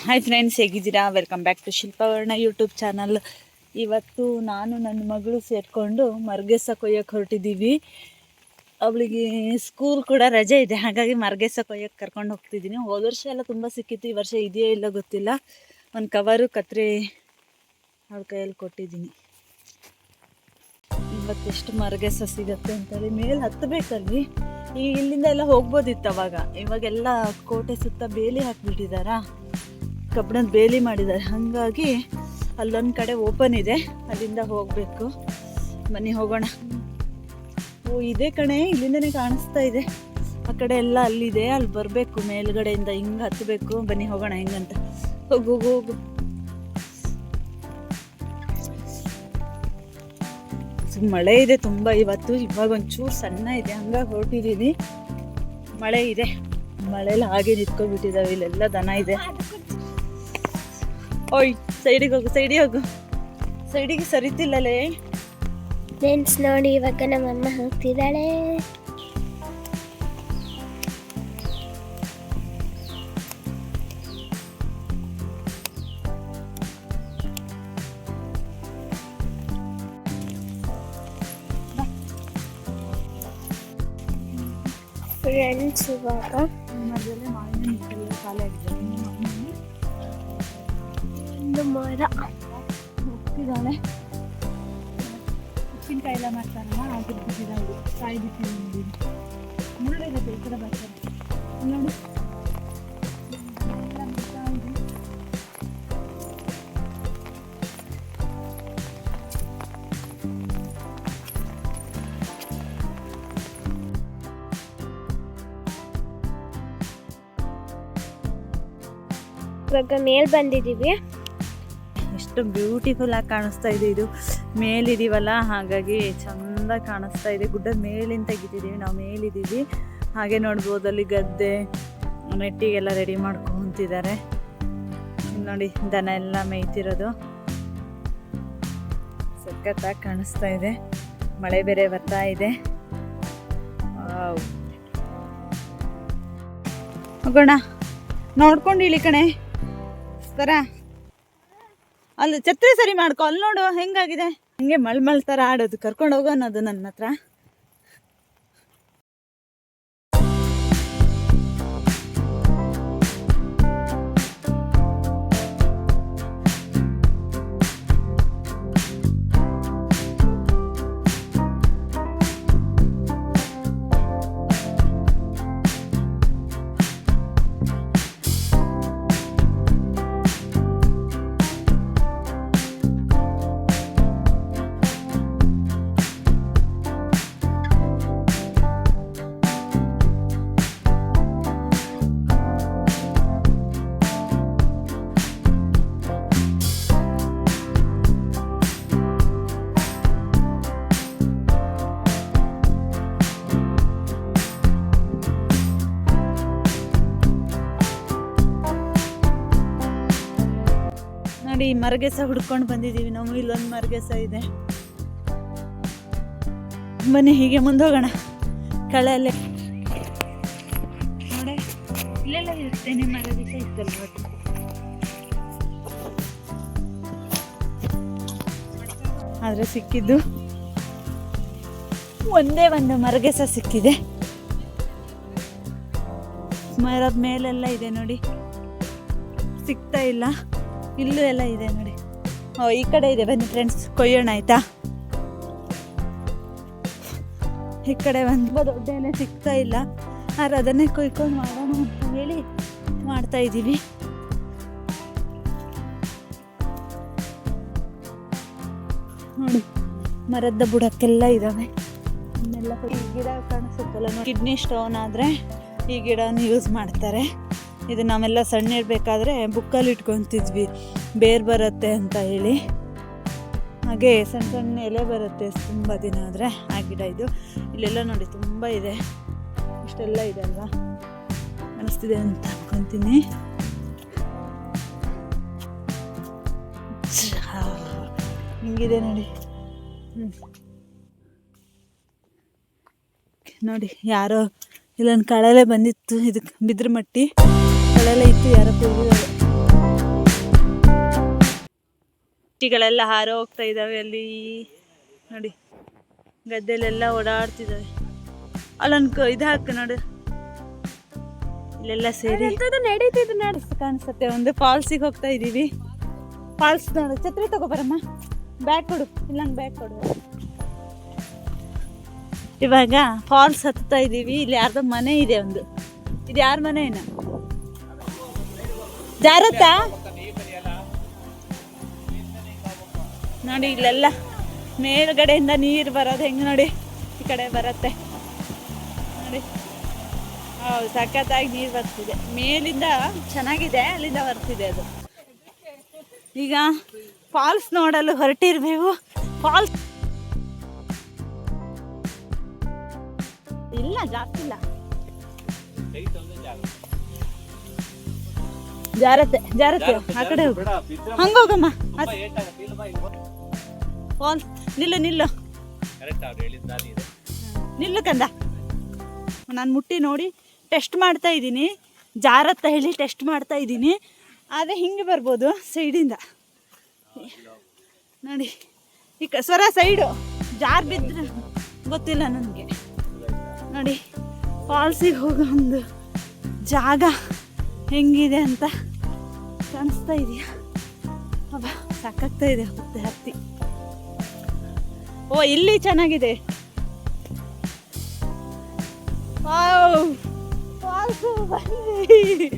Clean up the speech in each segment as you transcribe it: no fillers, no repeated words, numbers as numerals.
Hi friends, ಹೇಗಿದ್ದೀರಾ? Welcome back to Shilpavarna YouTube channel. ಇವತ್ತು ನಾನು ನನ್ನ ಮಗಳು ಸೇರಿಕೊಂಡು ಮರ್ಗೆಸ ಕೊಯ್ಯೋಕ್ಕೆ ಹೊರಟಿದ್ದೀವಿ. ಅವಳಿಗೆ ಸ್ಕೂಲ್ ಕೂಡ ರಜೆ ಇದೆ, ಹಾಗಾಗಿ ಮರ್ಗೆಸ ಕೊಯ್ಯೋಕ್ಕೆ ಕರ್ಕೊಂಡು ಹೋಗ್ತಿದ್ದೀನಿ. ಹೋದ ವರ್ಷ ಎಲ್ಲ ತುಂಬ ಸಿಕ್ಕಿತ್ತು, ಈ ವರ್ಷ ಇದೆಯೋ ಇಲ್ಲ ಗೊತ್ತಿಲ್ಲ. ಒಂದು ಕವರು ಕತ್ರಿ ಅವಳ ಕೈಯಲ್ಲಿ ಕೊಟ್ಟಿದ್ದೀನಿ. ಇವತ್ತೆಷ್ಟು ಮರ್ಗೆಸ ಸಿಗುತ್ತೆ ಅಂತೇಳಿ ಮೇಲೆ ಹತ್ತಬೇಕಲ್ಲಿ. ಈ ಇಲ್ಲಿಂದ ಎಲ್ಲ ಹೋಗ್ಬೋದಿತ್ತು ಅವಾಗ. ಇವಾಗೆಲ್ಲ ಕೋಟೆ ಸುತ್ತ ಬೇಲಿ ಹಾಕಿಬಿಟ್ಟಿದ್ದಾರಾ, ಕಬ್ಬಣದ ಬೇಲಿ ಮಾಡಿದ್ದಾರೆ. ಹಾಗಾಗಿ ಅಲ್ಲೊಂದು ಕಡೆ ಓಪನ್ ಇದೆ, ಅಲ್ಲಿಂದ ಹೋಗಬೇಕು. ಬನ್ನಿ ಹೋಗೋಣ. ಓ ಇದೇ ಕಣೆ, ಇಲ್ಲಿಂದನೇ ಕಾಣಿಸ್ತಾ ಇದೆ. ಆ ಕಡೆ ಎಲ್ಲ ಅಲ್ಲಿದೆ, ಅಲ್ಲಿ ಬರಬೇಕು ಮೇಲ್ಗಡೆಯಿಂದ, ಹಿಂಗೆ ಹತ್ತಬೇಕು. ಬನ್ನಿ ಹೋಗೋಣ ಹೆಂಗಂತ. ಹೋಗು ಹೋಗು. ಮಳೆ ಇದೆ ತುಂಬ ಇವತ್ತು. ಇವಾಗ ಒಂಚೂರು ಸಣ್ಣ ಇದೆ, ಹಂಗಾಗಿ ಹೊರಟಿದ್ದೀನಿ. ಮಳೆ ಇದೆ, ಮಳೆಲ್ಲ ಹಾಗೆ ನಿಂತ್ಕೊಬಿಟ್ಟಿದ್ದಾವೆ. ಇಲ್ಲೆಲ್ಲ ದನ ಇದೆ. ಓಯ್ ಸೈಡಿಗೆ ಹೋಗು, ಸೈಡಿಗೆ ಹೋಗು. ಸೈಡಿಗೆ ಸರಿತಿಲ್ಲಲೇ ಫ್ರೆಂಡ್ಸ್. ನೋಡಿ ಇವಾಗ ನಮ್ಮಮ್ಮ ಹೋಗ್ತಿದ್ದಾಳೆ. ಫ್ರೆಂಡ್ಸ್ ಇವಾಗ ಮರದಲ್ಲೇ ಮಾವಿನ ನಿಂತೆಲ್ಲ ಖಾಲಿ ಆಗಿದೆ. ಒಂದು ಮರ ಹೋಗ್ತಿದ್ದಾಳೆ. ಉಪ್ಪಿನಕಾಯಿ ಎಲ್ಲ ಮಾಡ್ತಾರಲ್ಲ, ಅದು ಬಿಟ್ಟಿದ್ದಾವೆ. ಕಾಯಿ ಬಿಟ್ಟಿದ್ದೀನಿ, ಮುಳ್ಳಿರುತ್ತೆ, ಈ ಕಡೆ ಬರ್ತಾರೆ ನೋಡಿ. ಇವಾಗ ಮೇಲ್ ಬಂದಿದ್ದೀವಿ. ಎಷ್ಟು ಬ್ಯೂಟಿಫುಲ್ ಆಗಿ ಕಾಣಿಸ್ತಾ ಇದೆ. ಇದು ಮೇಲಿದ್ದೀವಲ್ಲ, ಹಾಗಾಗಿ ಚಂದ ಕಾಣಿಸ್ತಾ ಇದೆ. ಗುಡ್ಡದ ಮೇಲಿಂದ ತೆಗಿತಿದ್ದೀವಿ, ನಾವು ಮೇಲಿದ್ದೀವಿ. ಹಾಗೆ ನೋಡ್ಬೋದು ಅಲ್ಲಿ ಗದ್ದೆ, ನೆಟ್ಟಿಗೆಲ್ಲ ರೆಡಿ ಮಾಡ್ಕೊಂತಿದ್ದಾರೆ ನೋಡಿ. ದನ ಎಲ್ಲ ಮೇಯ್ತಿರೋದು ಸಖತ್ತಾಗಿ ಕಾಣಿಸ್ತಾ ಇದೆ. ಮಳೆ ಬೇರೆ ಬರ್ತಾ ಇದೆ. ಹೋಗೋಣ, ನೋಡ್ಕೊಂಡು ಇಳಿ ಕಣೆ. ತರ ಅಲ್ಲಿ ಛತ್ರಿ ಸರಿ ಮಾಡ್ಕೊ, ಅಲ್ಲಿ ನೋಡು ಹೆಂಗಾಗಿದೆ. ಹಂಗೆ ಮಳ್ ಥರ ಆಡೋದು. ಕರ್ಕೊಂಡು ಹೋಗೋ ಅನ್ನೋದು ನನ್ನ ಹತ್ರ. ನೋಡಿ, ಮರಗೆಸ ಹುಡ್ಕೊಂಡು ಬಂದಿದ್ದೀವಿ ನಾವು. ಇಲ್ಲೊಂದು ಮರಗೆಸ ಇದೆ. ಬನ್ನಿ ಹೀಗೆ ಮುಂದೆ ಹೋಗೋಣ. ಕಳೆಯಲ್ಲೇ ನೋಡಿ, ಇಲ್ಲೆಲ್ಲ ಇರ್ತೇನೆ. ಮರಗೆಸ ಇತ್ತಲ್ಲ, ಆದರೆ ಸಿಕ್ಕಿದ್ದು ಒಂದೇ ಒಂದು ಮರಗೆಸ ಸಿಕ್ಕಿದೆ. ಮರದ ಮೇಲೆಲ್ಲ ಇದೆ ನೋಡಿ, ಸಿಗ್ತಾ ಇಲ್ಲ. ಇಲ್ಲೂ ಎಲ್ಲ ಇದೆ ನೋಡಿ. ಈ ಕಡೆ ಇದೆ. ಬನ್ನಿ ಫ್ರೆಂಡ್ಸ್, ಕೊಯ್ಯೋಣ ಆಯ್ತಾ. ಈ ಕಡೆ ಒಂದು ದೊಡ್ಡ ಎಲೆ ಸಿಗ್ತಾ ಇಲ್ಲ, ಆದ್ರೆ ಅದನ್ನೇ ಕೊಯ್ಕೊಂಡು ಮಾಡೋಣ ಅಂತ ಹೇಳಿ ಮಾಡ್ತಾ ಇದ್ದೀವಿ. ನೋಡಿ, ಮರದ ಬುಡಕ್ಕೆಲ್ಲ ಇದ್ದಾವೆ. ಇನ್ನೆಲ್ಲ ಗಿಡ ಕಾಣಿಸುತ್ತಲ್ಲ, ಕಿಡ್ನಿ ಸ್ಟೋನ್ ಆದರೆ ಈ ಗಿಡನ ಯೂಸ್ ಮಾಡ್ತಾರೆ. ಇದು ನಾವೆಲ್ಲ ಸಣ್ಣ ಇರಬೇಕಾದ್ರೆ ಬುಕ್ಕಲ್ಲಿ ಇಟ್ಕೊತಿದ್ವಿ, ಬೇರು ಬರುತ್ತೆ ಅಂತ ಹೇಳಿ. ಹಾಗೆ ಸಣ್ಣ ಸಣ್ಣ ಎಲೆ ಬರುತ್ತೆ ತುಂಬ ದಿನ ಆದರೆ. ಆ ಗಿಡ ಇದು. ಇಲ್ಲೆಲ್ಲ ನೋಡಿ ತುಂಬ ಇದೆ. ಇಷ್ಟೆಲ್ಲ ಇದೆ ಅಲ್ವಾ, ಅನಿಸ್ತಿದೆ ಅಂತ ಅನ್ಕೊತೀನಿ. ಹಿಂಗಿದೆ ನೋಡಿ. ನೋಡಿ, ಯಾರೋ ಇಲ್ಲೊಂದು ಕಳಲೆ ಬಂದಿತ್ತು, ಇದಕ್ಕೆ ಬಿದ್ರ ಮಟ್ಟಿ ಕಳಲೆ ಇತ್ತು, ಯಾರೋ ಕೊಯ್ದಿದ್ದಾರೆ. ಚಿಟ್ಟಿಗಳೆಲ್ಲ ಹಾರೋ ಹೋಗ್ತಾ ಇದ್ದಾವೆ ಅಲ್ಲಿ ನೋಡಿ, ಗದ್ದೆಲೆಲ್ಲ ಓಡಾಡ್ತಿದ್ದಾವೆ. ಅಲ್ಲೊಂದು ಇದು ಹಾಕು ನೋಡು, ಇಲ್ಲೆಲ್ಲ ಸೇರಿ ನಡೀತಿದ್ದು ಕಾಣಿಸುತ್ತೆ. ಒಂದು ಫಾಲ್ಸಿಗೆ ಹೋಗ್ತಾ ಇದ್ದೀವಿ. ಫಾಲ್ಸ್ ನೋಡು, ಛತ್ರಿ ತಗೋಬರಮ್ಮ, ಬ್ಯಾಗ್ ಕೊಡು, ಇಲ್ಲಂಗೆ ಬ್ಯಾಗ್ ಕೊಡು. ಇವಾಗ ಫಾಲ್ಸ್ ಹತ್ತಾ ಇದ್ದೀವಿ. ಇಲ್ಲಿ ಯಾರ್ದೋ ಮನೆ ಇದೆ ಒಂದು. ಇದು ಯಾರ ಮನೆ ಏನ ಜಾರತ್ತಾ ನೋಡಿ. ಇಲ್ಲೆಲ್ಲ ಮೇಲ್ಗಡೆಯಿಂದ ನೀರು ಬರೋದು ಹೆಂಗೆ ನೋಡಿ, ಈ ಕಡೆ ಬರುತ್ತೆ ನೋಡಿ. ಹೌದು, ಸಖತ್ತಾಗಿ ನೀರು ಬರ್ತಿದೆ ಮೇಲಿಂದ, ಚೆನ್ನಾಗಿದೆ. ಅಲ್ಲಿಂದ ಬರ್ತಿದೆ ಅದು. ಈಗ ಫಾಲ್ಸ್ ನೋಡಲು ಹೊರಟಿರ್ಬೇಕು. ಫಾಲ್ಸ್ ಇಲ್ಲ, ಜಾಸ್ತಿ ಇಲ್ಲ, ಜಾರತ್ತೆ ಜಾರತ್ತೆ. ಆ ಕಡೆ ಹೋಗು, ಹಂಗೋಗಮ್ಮ. ಫಾಲ್ಸ್ ನಿಲ್ಲು ನಿಲ್ಲು ನಿಲ್ಲು ಕಂದ. ನಾನು ಮುಟ್ಟಿ ನೋಡಿ ಟೆಸ್ಟ್ ಮಾಡ್ತಾ ಇದ್ದೀನಿ. ಜಾರತ್ತ ಹೇಳಿ ಟೆಸ್ಟ್ ಮಾಡ್ತಾ ಇದ್ದೀನಿ. ಆದರೆ ಹಿಂಗೆ ಬರ್ಬೋದು ಸೈಡಿಂದ ನೋಡಿ. ಈ ಸ್ವರ ಸೈಡು ಜಾರ್ ಬಿದ್ದರೆ ಗೊತ್ತಿಲ್ಲ ನನಗೆ ನೋಡಿ. ಫಾಲ್ಸಿಗೆ ಹೋಗೋ ಒಂದು ಜಾಗ ಹೆಂಗಿದೆ ಅಂತ ಕಾಣಿಸ್ತಾ ಇದೆಯಾ? ಅಬ್ಬಾ ಸಾಕಾಗ್ತಾ ಇದೆ ಮತ್ತೆ ಹತ್ತಿ. ಓ, ಇಲ್ಲಿ ಚೆನ್ನಾಗಿದೆ. ಫಾಲ್ಸು ಬಂದ್ವಿ.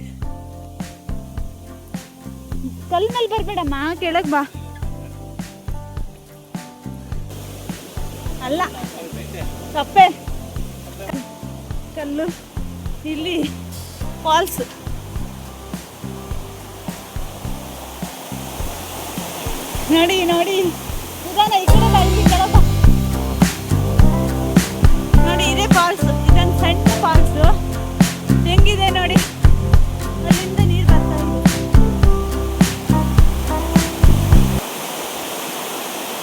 ಕಲ್ ಮೇಲೆ ಬರ್ಬೇಡಮ್ಮ, ಕೆಳಗೆ ಬಾ. ಅಲ್ಲ, ಕಪ್ಪೆ ಕಲ್ಲು. ಇಲ್ಲಿ ಫಾಲ್ಸ್ ನೋಡಿ ನೋಡಿ. ನಿಧಾನ, ಈ ಕಡೆ ಬಾ, ಇಲ್ಲಿ ಕೆಳಗೆ ಬಾ ನೋಡಿ. ಇದೇ ಫಾಲ್ಸ್, ಇದೊಂದು ಸಣ್ಣ ಫಾಲ್ಸು. ಹೆಂಗಿದೆ ನೋಡಿ, ಅಲ್ಲಿಂದ ನೀರು ಬರ್ತಾ ಇದೆ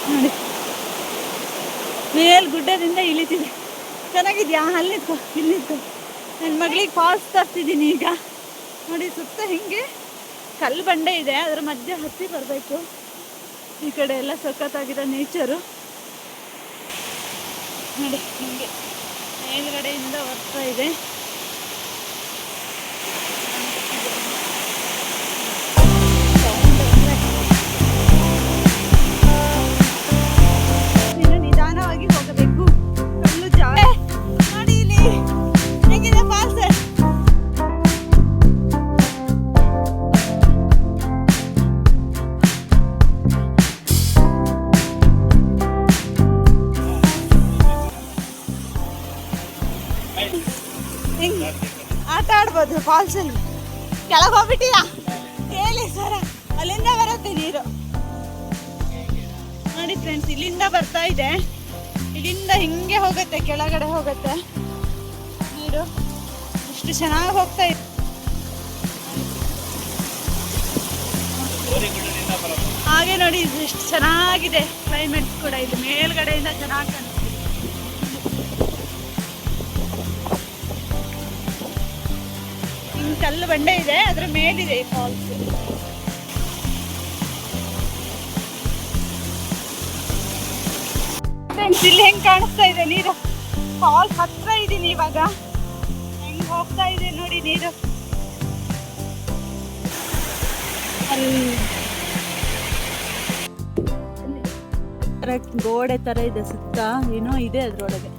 ನೋಡಿ. ಮೇಲ್ಗುಡ್ಡದಿಂದ ಇಳಿತಿದೆ. ಚೆನ್ನಾಗಿದ್ಯಾ? ಅಲ್ಲಿತ್ತು ಇಲ್ಲಿತ್ತು. ನನ್ನ ಮಗಳಿಗೆ ಫಾಲ್ಸ್ ತರ್ತಿದ್ದೀನಿ ಈಗ ನೋಡಿ. ಸುತ್ತ ಹಿಂಗೆ ಕಲ್ಲು ಬಂಡೆ ಇದೆ, ಅದರ ಮಧ್ಯೆ ಹತ್ತಿ ಬರಬೇಕು. ಈ ಕಡೆ ಎಲ್ಲ ಸಖತ್ತಾಗಿರೋ ನೇಚರು ನೋಡಿ. ಹಿಂಗೆ ಮೇಲ್ಗಡೆಯಿಂದ ಬರ್ತಾ ಇದೆ. ಇನ್ನು ನಿಧಾನವಾಗಿ ಹೋಗಬೇಕು. ಕಲ್ಲು ಜಾಗ ನೋಡಿ. ಇಲ್ಲಿ ಹೆಂಗಿದೆ ಫಾಲ್ಸ್? ಆಟ ಆಡ್ಬೋದು ಫಾಲ್ಸಲ್ಲಿ. ಕೆಳಗೆ ಹೋಗ್ಬಿಟ್ಟಿಯಾ? ಹೇಳಿ ಸರ, ಅಲ್ಲಿಂದ ಬರುತ್ತೆ ನೀರು ನೋಡಿ ಫ್ರೆಂಡ್ಸ್. ಇಲ್ಲಿಂದ ಬರ್ತಾ ಇದೆ, ಇಲ್ಲಿಂದ ಹಿಂಗೆ ಹೋಗುತ್ತೆ, ಕೆಳಗಡೆ ಹೋಗುತ್ತೆ ನೀರು. ಇಷ್ಟು ಚೆನ್ನಾಗಿ ಹೋಗ್ತಾ ಇದೆ. ಹಾಗೆ ನೋಡಿ, ಎಷ್ಟು ಚೆನ್ನಾಗಿದೆ ಕ್ಲೈಮೇಟ್ ಕೂಡ. ಇದು ಮೇಲ್ಗಡೆಯಿಂದ ಚೆನ್ನಾಗಿ ಕಾಣಿಸ್ತಿದೆ. ಹಿಂಗೆ ಕಲ್ಲು ಬಂಡೆ ಇದೆ, ಅದ್ರ ಮೇಲಿದೆ ಈ ಫಾಲ್ಸ್. ಇಲ್ಲಿ ಹೆಂಗೆ ಕಾಣಿಸ್ತಾ ಇದೆ ನೀರು. ಫಾಲ್ಸ್ ಹತ್ರ ಇದ್ದೀನಿ ಇವಾಗ. ಹೆಂಗೆ ಹೋಗ್ತಾ ಇದೆ ನೋಡಿ ನೀರು. ಗೋಡೆ ತರ ಇದೆ, ಸುತ್ತ ಏನೋ ಇದೆ ಅದ್ರೊಳಗೆ.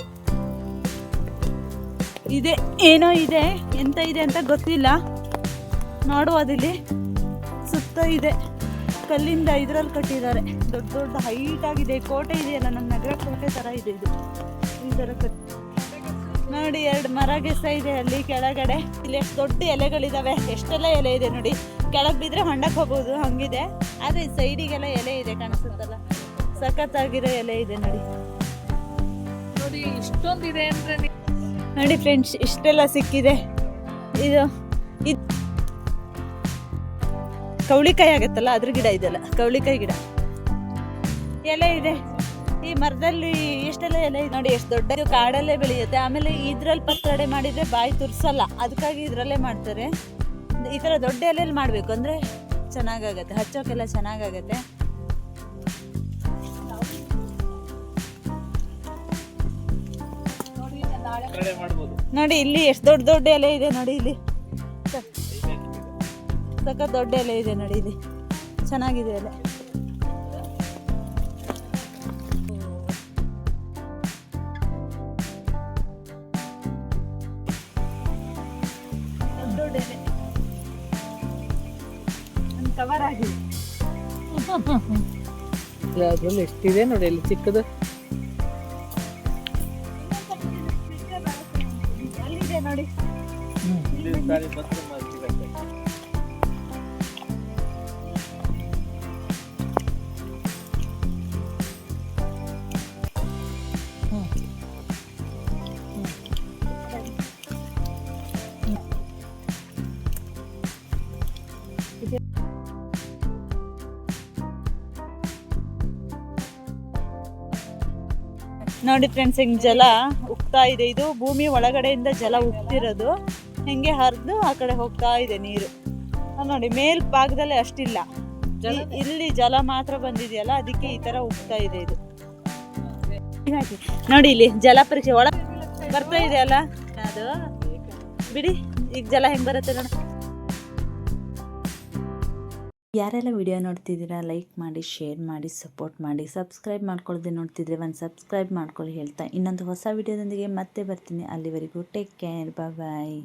ಇದೆ ಏನೋ ಇದೆ, ಎಂತ ಇದೆ ಅಂತ ಗೊತ್ತಿಲ್ಲ. ನೋಡುವುದಿಲ್ಲಿ ಸುತ್ತ ಇದೆ ಕಲ್ಲಿಂದ, ಇದ್ರಲ್ಲಿ ಕಟ್ಟಿದ್ದಾರೆ. ದೊಡ್ಡ ದೊಡ್ಡ ಹೈಟ್ ಆಗಿದೆ. ಕೋಟೆ ಇದೆಯಲ್ಲ, ನಮ್ಮ ನಗರ ಕೋಟೆ ತರ ಇದೆ ಇದು. ಈ ತರ ನೋಡಿ. 2 ಮರ ಗೆಸ ಇದೆ ಅಲ್ಲಿ ಕೆಳಗಡೆ. ಇಲ್ಲಿ ಎಷ್ಟು ದೊಡ್ಡ ಎಲೆಗಳಿದಾವೆ, ಎಷ್ಟೆಲ್ಲ ಎಲೆ ಇದೆ ನೋಡಿ. ಕೆಳಗೆ ಬಿದ್ರೆ ಹೊಂಡಕ್ಕೆ ಹೋಗ್ಬೋದು, ಹಂಗಿದೆ. ಆದರೆ ಸೈಡಿಗೆಲ್ಲ ಎಲೆ ಇದೆ, ಕಾಣಿಸುತ್ತಲ್ಲ, ಸಖತ್ತಾಗಿರೋ ಎಲೆ ಇದೆ ನೋಡಿ. ನೋಡಿ ಇಷ್ಟೊಂದಿದೆ ಅಂದ್ರೆ ನೋಡಿ ಫ್ರೆಂಡ್ಸ್, ಇಷ್ಟೆಲ್ಲ ಸಿಕ್ಕಿದೆ. ಇದು ಕವಳಿಕಾಯಿ ಆಗುತ್ತಲ್ಲ, ಅದ್ರ ಗಿಡ ಇದೆಲ್ಲ ಕವಳಿಕಾಯಿ ಗಿಡ. ಎಲೆ ಇದೆ ಈ ಮರದಲ್ಲಿ. ಎಷ್ಟೆಲ್ಲ ಎಲೆ ಇದೆ ನೋಡಿ, ಎಷ್ಟು ದೊಡ್ಡ. ಕಾಡಲ್ಲೇ ಬೆಳೆಯುತ್ತೆ. ಆಮೇಲೆ ಇದ್ರಲ್ಲಿ ಪತ್ರೊಡೆ ಮಾಡಿದರೆ ಬಾಯಿ ತುರ್ಸಲ್ಲ, ಅದಕ್ಕಾಗಿ ಇದರಲ್ಲೇ ಮಾಡ್ತಾರೆ. ಈ ಥರ ದೊಡ್ಡ ಎಲೆಯಲ್ಲಿ ಮಾಡಬೇಕು ಅಂದರೆ ಚೆನ್ನಾಗಾಗತ್ತೆ, ಹಚ್ಚೋಕೆಲ್ಲ ಚೆನ್ನಾಗಾಗತ್ತೆ. ನೋಡಿ ಇಲ್ಲಿ ಎಷ್ಟು ದೊಡ್ಡ ದೊಡ್ಡ ಎಲೆ ಇದೆ ನೋಡಿ ಇಲ್ಲಿ ಸಖತ್ ದೊಡ್ಡ ಎಲೆ ಇದೆ ನೋಡಿ ಇಲ್ಲಿ ಚೆನ್ನಾಗಿದೆ ಎಲೆ. ದೊಡ್ಡ ಎಲೆ ಕವರ್ ಆಗಿದೆ. ಅದ್ರಲ್ಲಿ ಎಷ್ಟಿದೆ ನೋಡಿ ಇಲ್ಲಿ ಚಿಕ್ಕದು. ಅಲ್ಲಿದೆ ನೋಡಿ. ನೋಡಿ ಫ್ರೆಂಡ್ಸ್, ಹಿಂಗೆ ಜಲ ಉಕ್ತಾ ಇದೆ. ಇದು ಭೂಮಿ ಒಳಗಡೆಯಿಂದ ಜಲ ಉಕ್ತಿರೋದು, ಹಿಂಗೆ ಹರಿದು ಆ ಕಡೆ ಹೋಗ್ತಾ ಇದೆ ನೀರು. ನೋಡಿ ಮೇಲ್ ಭಾಗದಲ್ಲಿ ಅಷ್ಟಿಲ್ಲ, ಇಲ್ಲಿ ಜಲ ಮಾತ್ರ ಬಂದಿದೆಯಲ್ಲ, ಅದಕ್ಕೆ ಈ ತರ ಉಕ್ತಾ ಇದೆ ಇದು. ನೋಡಿ ಇಲ್ಲಿ ಜಲ ಪರೀಕ್ಷೆ ಒಳಗೆ ಬರ್ತಾ ಇದೆಯಲ್ಲ, ಅದು ಬಿಡಿ. ಈಗ ಜಲ ಹೆಂಗ್ ಬರುತ್ತೆ ನೋಡಿ. ಯಾರೆಲ್ಲ ವಿಡಿಯೋ ನೋಡ್ತಿದ್ದೀರಾ ಲೈಕ್ ಮಾಡಿ, ಶೇರ್ ಮಾಡಿ, ಸಪೋರ್ಟ್ ಮಾಡಿ. ಸಬ್ಸ್ಕ್ರೈಬ್ ಮಾಡ್ಕೊಳ್ಳದೆ ನೋಡ್ತಿದ್ರೆ ಒಂದು ಸಬ್ಸ್ಕ್ರೈಬ್ ಮಾಡ್ಕೊಳ್ಳಿ ಹೇಳ್ತಾ ಇನ್ನೊಂದು ಹೊಸ ವಿಡಿಯೋದೊಂದಿಗೆ ಮತ್ತೆ ಬರ್ತೀನಿ. ಅಲ್ಲಿವರೆಗೂ ಟೇಕ್ ಕೇರ್, ಬಾಯ್.